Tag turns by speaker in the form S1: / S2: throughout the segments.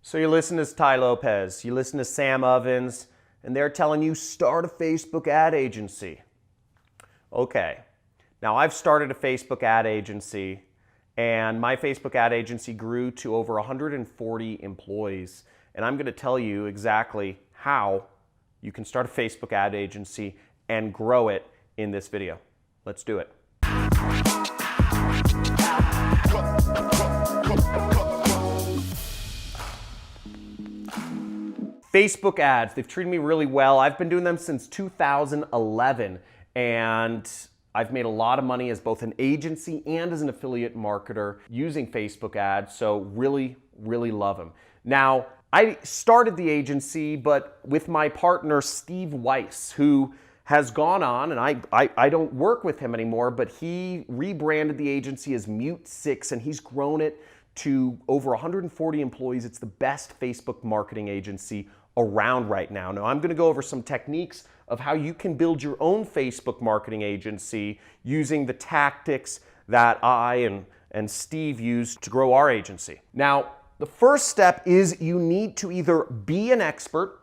S1: So you listen to Ty Lopez, you listen to Sam Ovens, and they're telling you start a Facebook ad agency. Okay, now I've started a Facebook ad agency, and my Facebook ad agency grew to over 140 employees. And I'm going to tell you exactly how you can start a Facebook ad agency and grow it in this video. Let's do it. Facebook ads, they've treated me really well. I've been doing them since 2011, and I've made a lot of money as both an agency and as an affiliate marketer using Facebook ads, so really, really love them. Now, I started the agency, but with my partner, Steve Weiss, who has gone on, and I don't work with him anymore, but he rebranded the agency as Mute 6, and he's grown it to over 140 employees. It's the best Facebook marketing agency around right now. Now, I'm going to go over some techniques of how you can build your own Facebook marketing agency using the tactics that I and Steve used to grow our agency. Now, the first step is you need to either be an expert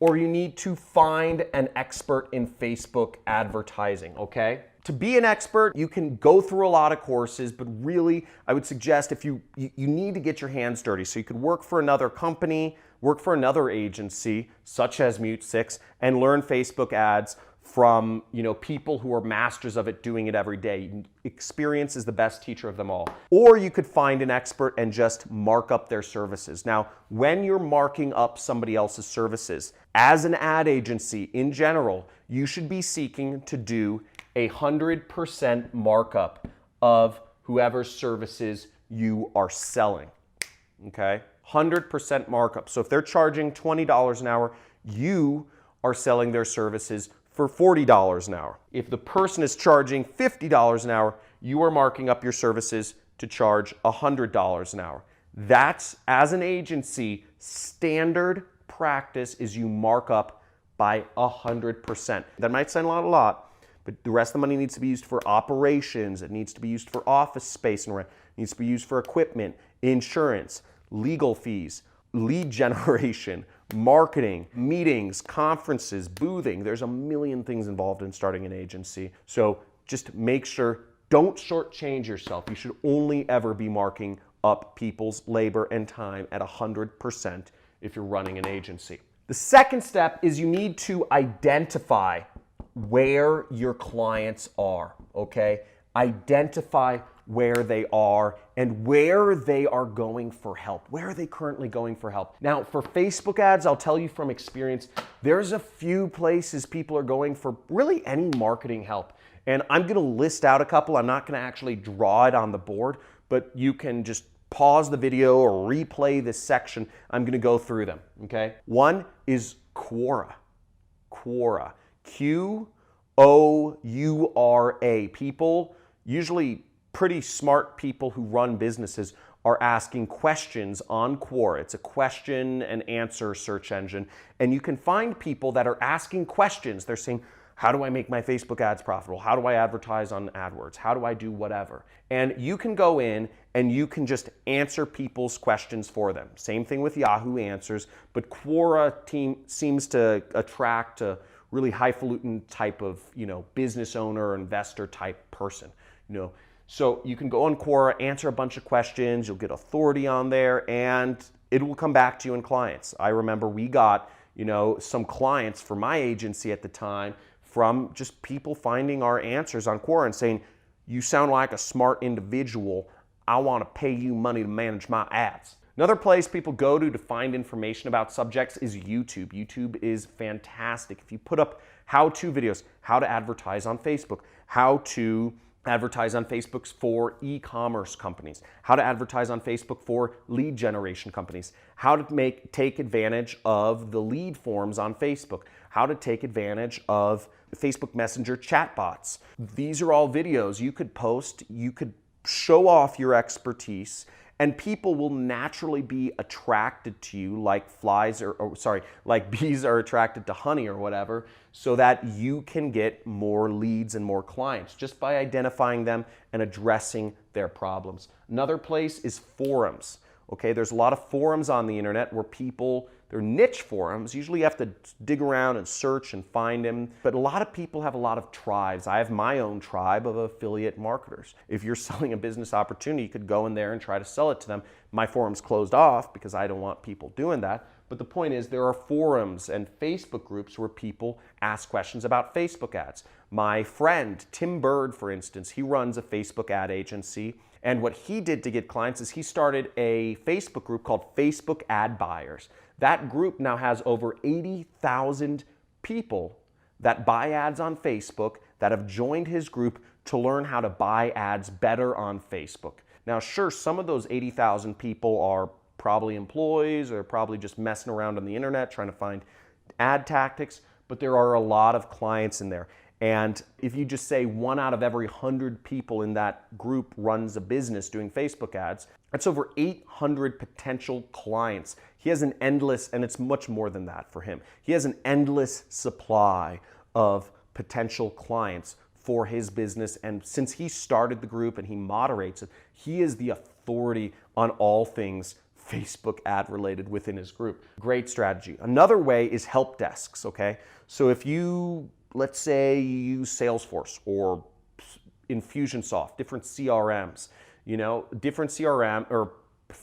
S1: or you need to find an expert in Facebook advertising, okay? To be an expert, you can go through a lot of courses, but really, I would suggest if you need to get your hands dirty. So you could work for another company, work for another agency, such as Mute 6, and learn Facebook ads from people who are masters of it, doing it every day. Experience is the best teacher of them all. Or you could find an expert and just mark up their services. Now, when you're marking up somebody else's services, as an ad agency in general, you should be seeking to do 100% markup of whoever's services you are selling, okay? 100% markup. So if they're charging $20 an hour, you are selling their services for $40 an hour. If the person is charging $50 an hour, you are marking up your services to charge $100 an hour. That's, as an agency, standard practice is you mark up by 100%. That might sound a lot, but the rest of the money needs to be used for operations. It needs to be used for office space and rent. It needs to be used for equipment, insurance, legal fees, lead generation, marketing, meetings, conferences, boothing. There's a million things involved in starting an agency. So just make sure, don't shortchange yourself. You should only ever be marking up people's labor and time at 100% if you're running an agency. The second step is you need to identify where your clients are, okay? Identify where they are and where they are going for help. Where are they currently going for help? Now, for Facebook ads, I'll tell you from experience, there's a few places people are going for really any marketing help. And I'm gonna list out a couple. I'm not gonna actually draw it on the board, but you can just pause the video or replay this section. I'm gonna go through them, okay? One is Quora. Quora. Q-O-U-R-A. People, usually pretty smart people who run businesses, are asking questions on Quora. It's a question and answer search engine. And you can find people that are asking questions. They're saying, how do I make my Facebook ads profitable? How do I advertise on AdWords? How do I do whatever? And you can go in and you can just answer people's questions for them. Same thing with Yahoo Answers, but Quora seems to attract a really highfalutin type of, business owner or investor type person, So you can go on Quora, answer a bunch of questions, you'll get authority on there, and it will come back to you in clients. I remember we got, some clients for my agency at the time from just people finding our answers on Quora and saying, you sound like a smart individual. I want to pay you money to manage my ads. Another place people go to find information about subjects is YouTube. YouTube is fantastic. If you put up how-to videos, how to advertise on Facebook, how to advertise on Facebook for e-commerce companies, how to advertise on Facebook for lead generation companies, how to take advantage of the lead forms on Facebook, how to take advantage of Facebook Messenger chatbots. These are all videos you could post, you could show off your expertise, and people will naturally be attracted to you like like bees are attracted to honey or whatever, so that you can get more leads and more clients just by identifying them and addressing their problems. Another place is forums. Okay, there's a lot of forums on the internet where people, they're niche forums. Usually you have to dig around and search and find them. But a lot of people have a lot of tribes. I have my own tribe of affiliate marketers. If you're selling a business opportunity, you could go in there and try to sell it to them. My forum's closed off because I don't want people doing that. But the point is, there are forums and Facebook groups where people ask questions about Facebook ads. My friend, Tim Bird, for instance, he runs a Facebook ad agency. And what he did to get clients is he started a Facebook group called Facebook Ad Buyers. That group now has over 80,000 people that buy ads on Facebook that have joined his group to learn how to buy ads better on Facebook. Now, sure, some of those 80,000 people are probably employees or probably just messing around on the internet trying to find ad tactics, but there are a lot of clients in there. And if you just say 1 out of every 100 people in that group runs a business doing Facebook ads, that's over 800 potential clients. He has an endless, and it's much more than that for him. He has an endless supply of potential clients for his business. And since he started the group and he moderates it, he is the authority on all things Facebook ad related within his group. Great strategy. Another way is help desks, okay? So if you, let's say you use Salesforce or Infusionsoft, different CRMs, different CRM or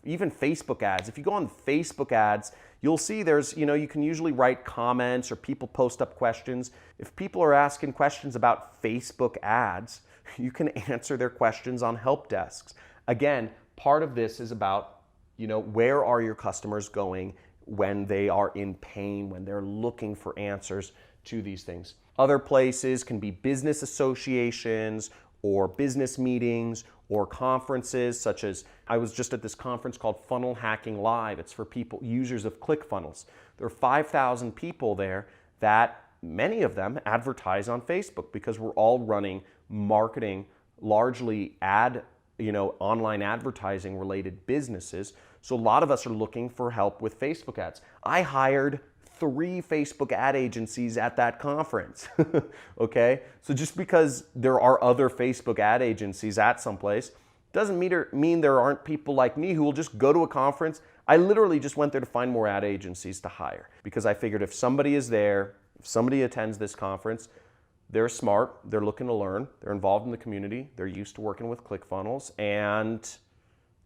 S1: even Facebook ads. If you go on Facebook ads, you'll see there's, you can usually write comments or people post up questions. If people are asking questions about Facebook ads, you can answer their questions on help desks. Again, part of this is about where are your customers going when they are in pain, when they're looking for answers to these things. Other places can be business associations or business meetings or conferences, such as I was just at this conference called Funnel Hacking Live. It's for people, users of ClickFunnels. There are 5,000 people there that many of them advertise on Facebook because we're all running marketing, largely online advertising related businesses. So a lot of us are looking for help with Facebook ads. I hired 3 Facebook ad agencies at that conference, okay? So just because there are other Facebook ad agencies at some place doesn't mean there aren't people like me who will just go to a conference. I literally just went there to find more ad agencies to hire because I figured if somebody is there, if somebody attends this conference, they're smart, they're looking to learn, they're involved in the community, they're used to working with ClickFunnels, and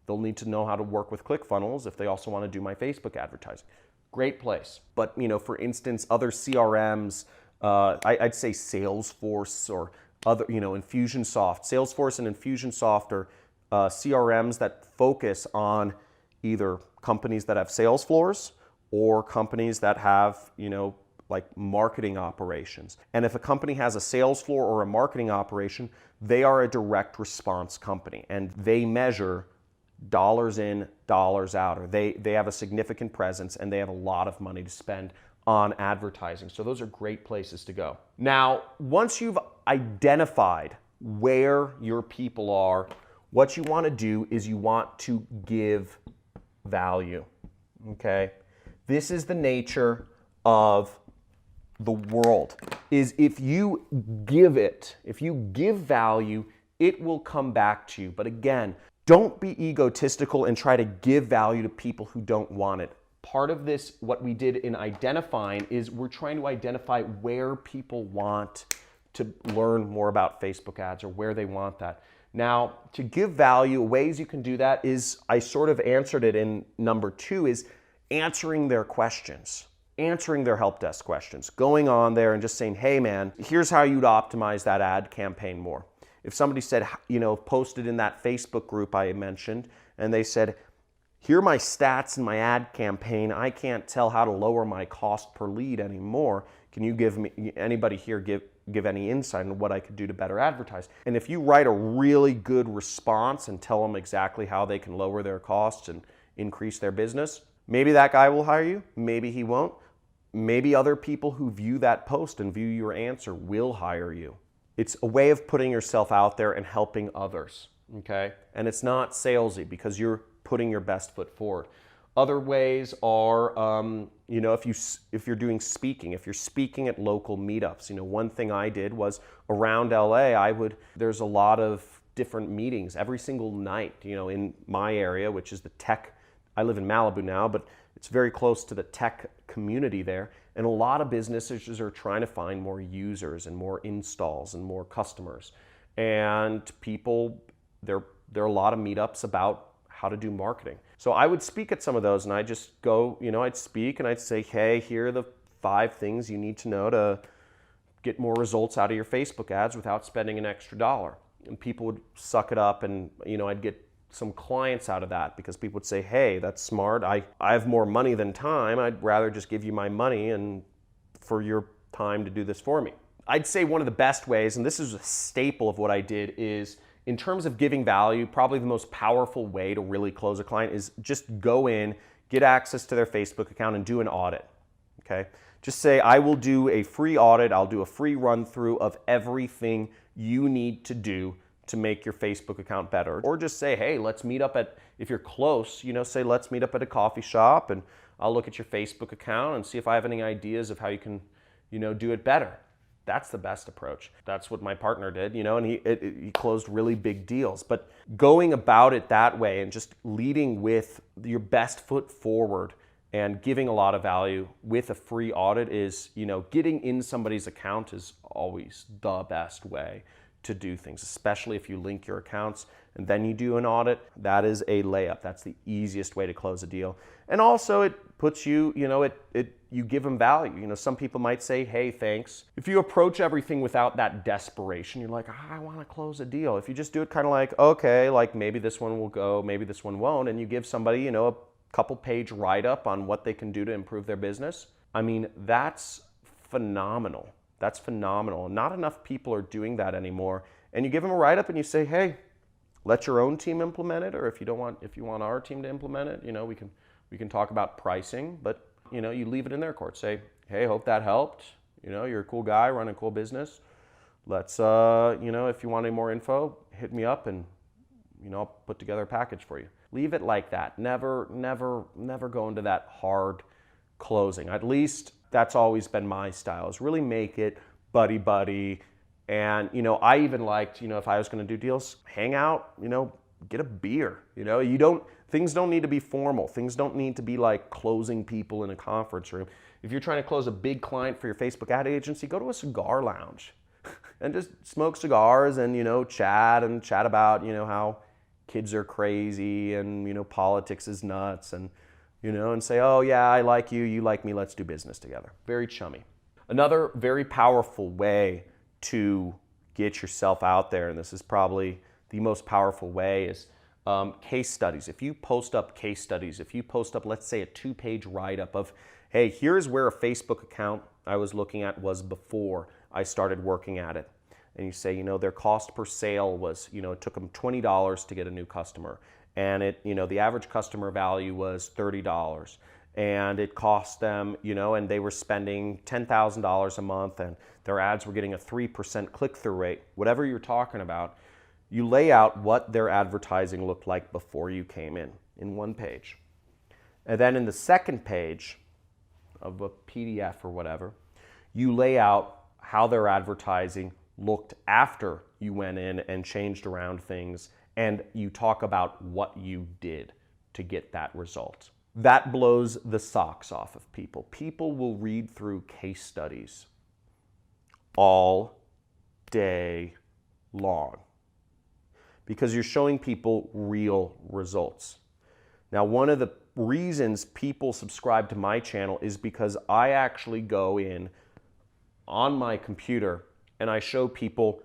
S1: they'll need to know how to work with ClickFunnels if they also want to do my Facebook advertising. Great place. But, for instance, other CRMs, I'd say Salesforce or other, Infusionsoft. Salesforce and Infusionsoft are CRMs that focus on either companies that have sales floors or companies that have, like marketing operations. And if a company has a sales floor or a marketing operation, they are a direct response company and they measure dollars in, dollars out, or they have a significant presence and they have a lot of money to spend on advertising. So those are great places to go. Now, once you've identified where your people are, what you want to do is you want to give value, okay? This is the nature of the world, is if you give value, it will come back to you. But again, don't be egotistical and try to give value to people who don't want it. Part of this, what we did in identifying, is we're trying to identify where people want to learn more about Facebook ads or where they want that. Now, to give value, ways you can do that is, I sort of answered it in number 2, is answering their questions. Answering their help desk questions, going on there and just saying, hey man, here's how you'd optimize that ad campaign more. If somebody said, posted in that Facebook group I mentioned, and they said, here are my stats in my ad campaign, I can't tell how to lower my cost per lead anymore. Can you anybody here give any insight on what I could do to better advertise? And if you write a really good response and tell them exactly how they can lower their costs and increase their business, maybe that guy will hire you, maybe he won't. Maybe other people who view that post and view your answer will hire you. It's a way of putting yourself out there and helping others, okay? And it's not salesy because you're putting your best foot forward. Other ways are, if you're doing speaking, if you're speaking at local meetups, one thing I did was around LA, there's a lot of different meetings every single night, in my area, which is the tech I live in Malibu now, but it's very close to the tech community there. And a lot of businesses are trying to find more users and more installs and more customers. And people, there are a lot of meetups about how to do marketing. So I would speak at some of those, and I just go, I'd speak and I'd say, hey, here are the 5 things you need to know to get more results out of your Facebook ads without spending an extra dollar. And people would suck it up, and I'd get some clients out of that because people would say, hey, that's smart. I have more money than time. I'd rather just give you my money and for your time to do this for me. I'd say one of the best ways, and this is a staple of what I did, is in terms of giving value, probably the most powerful way to really close a client is just go in, get access to their Facebook account and do an audit, okay? Just say, I will do a free audit, I'll do a free run through of everything you need to do to make your Facebook account better. Or just say, hey, let's meet up at, if you're close, say let's meet up at a coffee shop and I'll look at your Facebook account and see if I have any ideas of how you can, do it better. That's the best approach. That's what my partner did, and he closed really big deals. But going about it that way and just leading with your best foot forward and giving a lot of value with a free audit is, getting in somebody's account is always the best way to do things, especially if you link your accounts and then you do an audit. That is a layup. That's the easiest way to close a deal. And also it puts you, you give them value. Some people might say, hey, thanks. If you approach everything without that desperation, you're like, I want to close a deal. If you just do it kind of like, okay, like maybe this one will go, maybe this one won't, and you give somebody, a couple page write-up on what they can do to improve their business, I mean, that's phenomenal. That's phenomenal. Not enough people are doing that anymore. And you give them a write-up and you say, hey, let your own team implement it, or if you want our team to implement it, we can talk about pricing, but you leave it in their court. Say, hey, hope that helped. You're a cool guy running a cool business. Let's, if you want any more info, hit me up and, I'll put together a package for you. Leave it like that. Never go into that hard closing. At least that's always been my style, is really make it buddy-buddy. And, I even liked, if I was going to do deals, hang out, get a beer. Things don't need to be formal. Things don't need to be like closing people in a conference room. If you're trying to close a big client for your Facebook ad agency, go to a cigar lounge and just smoke cigars and, chat about, how kids are crazy and, politics is nuts and, and say, oh yeah, I like you, you like me, let's do business together. Very chummy. Another very powerful way to get yourself out there, and this is probably the most powerful way, is case studies. If you post up case studies, if you post up, let's say, a 2-page write-up of, hey, here's where a Facebook account I was looking at was before I started working at it. And you say, their cost per sale was, it took them $20 to get a new customer. And the average customer value was $30. And it cost them, and they were spending $10,000 a month and their ads were getting a 3% click-through rate. Whatever you're talking about, you lay out what their advertising looked like before you came in one page. And then in the second page of a PDF or whatever, you lay out how their advertising looked after you went in and changed around things, and you talk about what you did to get that result. That blows the socks off of people. People will read through case studies all day long because you're showing people real results. Now, one of the reasons people subscribe to my channel is because I actually go in on my computer and I show people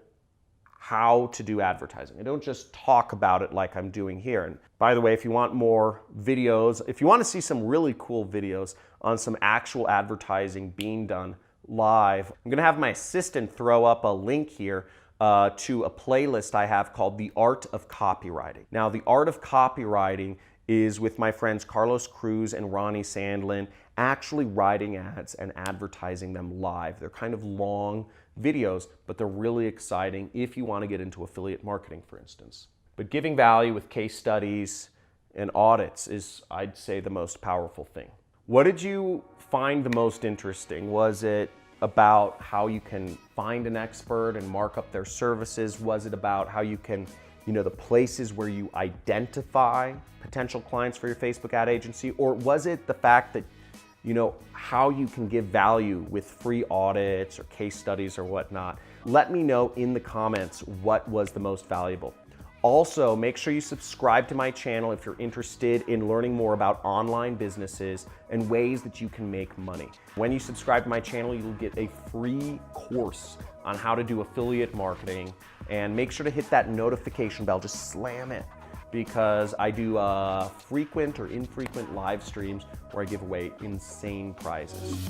S1: how to do advertising. I don't just talk about it like I'm doing here. And by the way, if you want more videos, if you want to see some really cool videos on some actual advertising being done live, I'm going to have my assistant throw up a link here to a playlist I have called The Art of Copywriting. Now, The Art of Copywriting is with my friends Carlos Cruz and Ronnie Sandlin, actually writing ads and advertising them live. They're kind of long videos, but they're really exciting if you want to get into affiliate marketing, for instance. But giving value with case studies and audits is, I'd say, the most powerful thing. What did you find the most interesting? Was it about how you can find an expert and mark up their services? Was it about how you can the places where you identify potential clients for your Facebook ad agency? Or was it the fact that, how you can give value with free audits or case studies or whatnot? Let me know in the comments what was the most valuable. Also, make sure you subscribe to my channel if you're interested in learning more about online businesses and ways that you can make money. When you subscribe to my channel, you'll get a free course on how to do affiliate marketing, and make sure to hit that notification bell, just slam it, because I do frequent or infrequent live streams where I give away insane prizes.